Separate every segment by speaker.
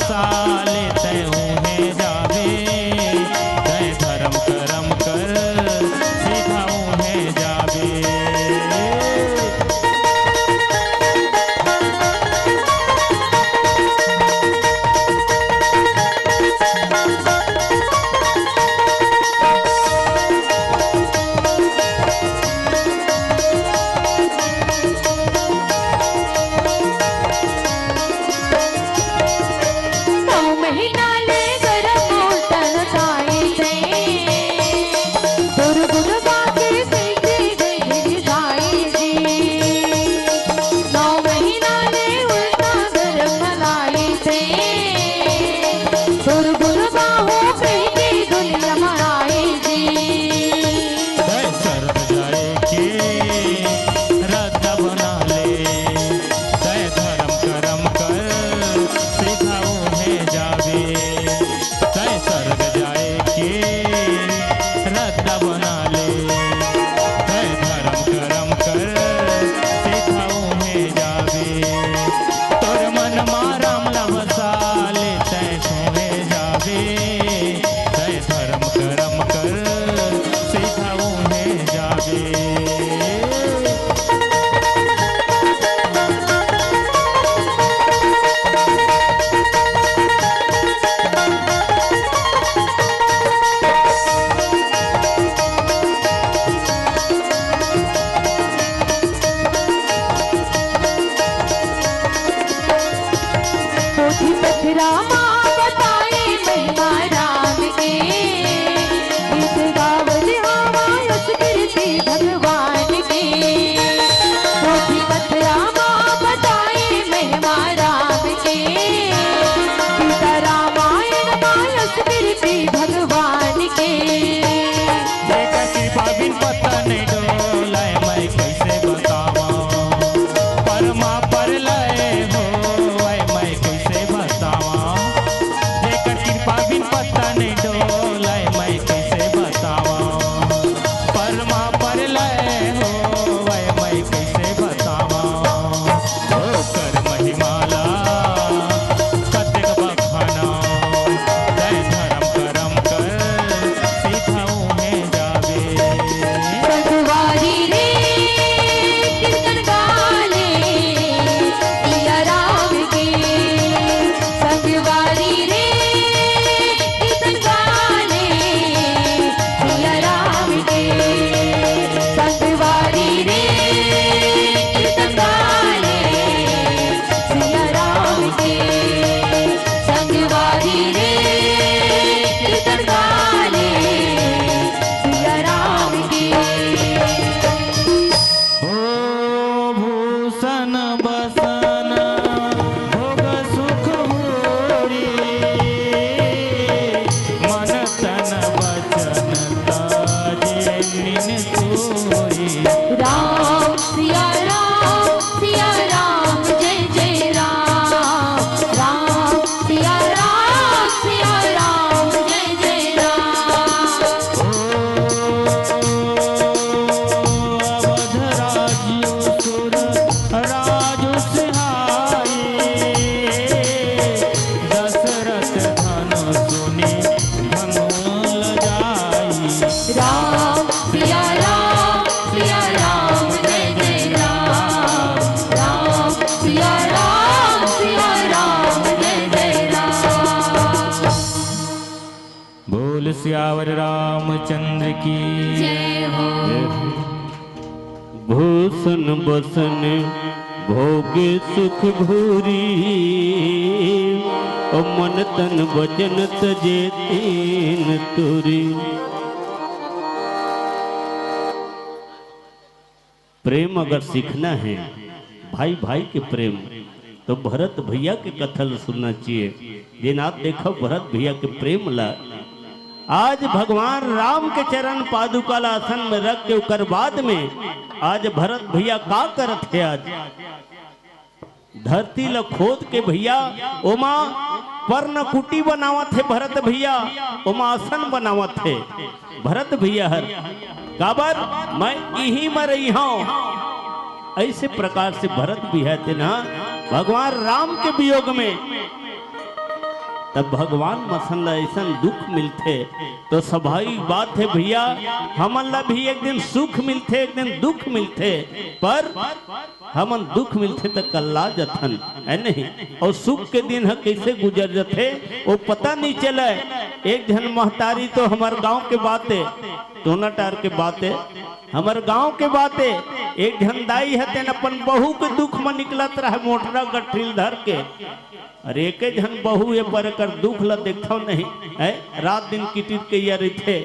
Speaker 1: बसाले तय उन्हें जावे, तय धर्म करम कर सीधा उन्हें जावे। सियावर रामचंद्र की
Speaker 2: जय हो।
Speaker 3: भूषण बसन भोगे सुख भूरी, और मन तन वचन तजे तीन तुरी। प्रेम अगर सीखना है भाई भाई के प्रेम, तो भरत भैया के कथन सुनना चाहिए। दिन आप देखो भरत भैया के प्रेम ला आज भगवान राम के चरण पादुका आसन में रख के उकर बाद में आज भरत भैया का करत है। आज धरती ल खोद के भैया ओमा पर्ण कुटी बनावत है भरत भैया, ओमा आसन बनावत है भरत भैया हर काबर मैं यही में रही हूं। ऐसे प्रकार से भरत भैया थे ना भगवान राम के वियोग में तब भगवान मसन ला ऐसा दुख मिलते तो स्वाभाविक बात है भैया हमन ला भी एक दिन सुख मिलते एक दिन दुख मिलते, पर हमन दुख मिलते तो कल्ला जथन है नहीं, और सुख के दिन है कैसे गुजर जाते वो पता नहीं चला। एक जन महतारी तो हमारे गांव के बात है, टोनाटार के बात है, हमारे गांव के बात है, एक जन दाई है तेन अपन बहू के दुख में निकलत रहा मोटरा गठिल धर के, अरे एक जन बहू ये पर कर दुख ला देखता नहीं है, रात दिन किटिट के या थे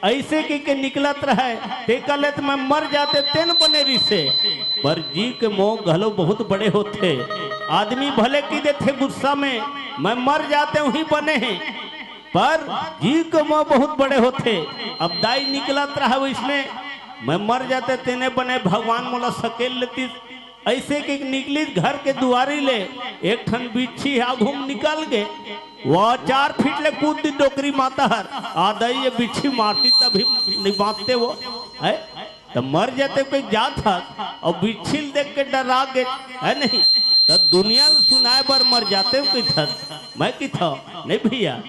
Speaker 3: ऐसे के निकलत रहे ते कले तो मैं मर जाते तेन बने रिसे, पर जी के मोह घलो बहुत बड़े होते, आदमी भले की देते गुस्सा में मैं मर जाते वही बने हैं, पर जी के मोह बहुत बड़े होते। अब दाई निकलत रहा इसमें मैं मर जाते तेने बने, भगवान मोला सकेल लेती ऐसे कि निकली घर के दुआरी ले एक ठन बिच्छी आघूम निकल गए, वह 4 फीट ले कूद दी डोकरी माता हर आदा ये बिच्छी मारती तभी नहीं बांधते वो है, तो मर जाते कोई जात था और बिच्छी देख के डरा गए है नहीं, तो दुनिया सुनाए बर मर जाते कोई था, मैं की था नहीं भैया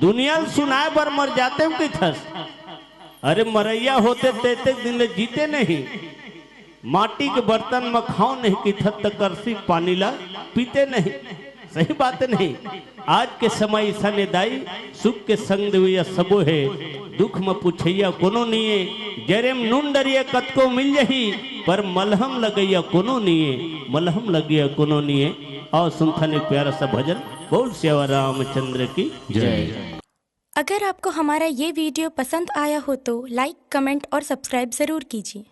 Speaker 3: दुनिया सुनाए बर मर जाते कोई था, अरे मरैया होते तेते दिन ले जीते नहीं, माटी के बर्तन में खाओ नहीं कि थत करसी पानी ला पीते नहीं, सही बात नहीं। आज के समय ऐसा ने दाई सुख के संग देविया सबो है, दुख में पूछैया कोनो नहीं है, जरेम नून डरिया कत को मिल जही पर मलहम लगैया कोनो नहीं है, मलहम लगिया कोनो नहीं है। और सुनता ने प्यारा सा भजन बोल श्यावा रामचंद्र की जय।
Speaker 2: अगर आपको हमारा ये वीडियो पसंद आया हो तो लाइक, कमेंट और सब्सक्राइब ज़रूर कीजिए।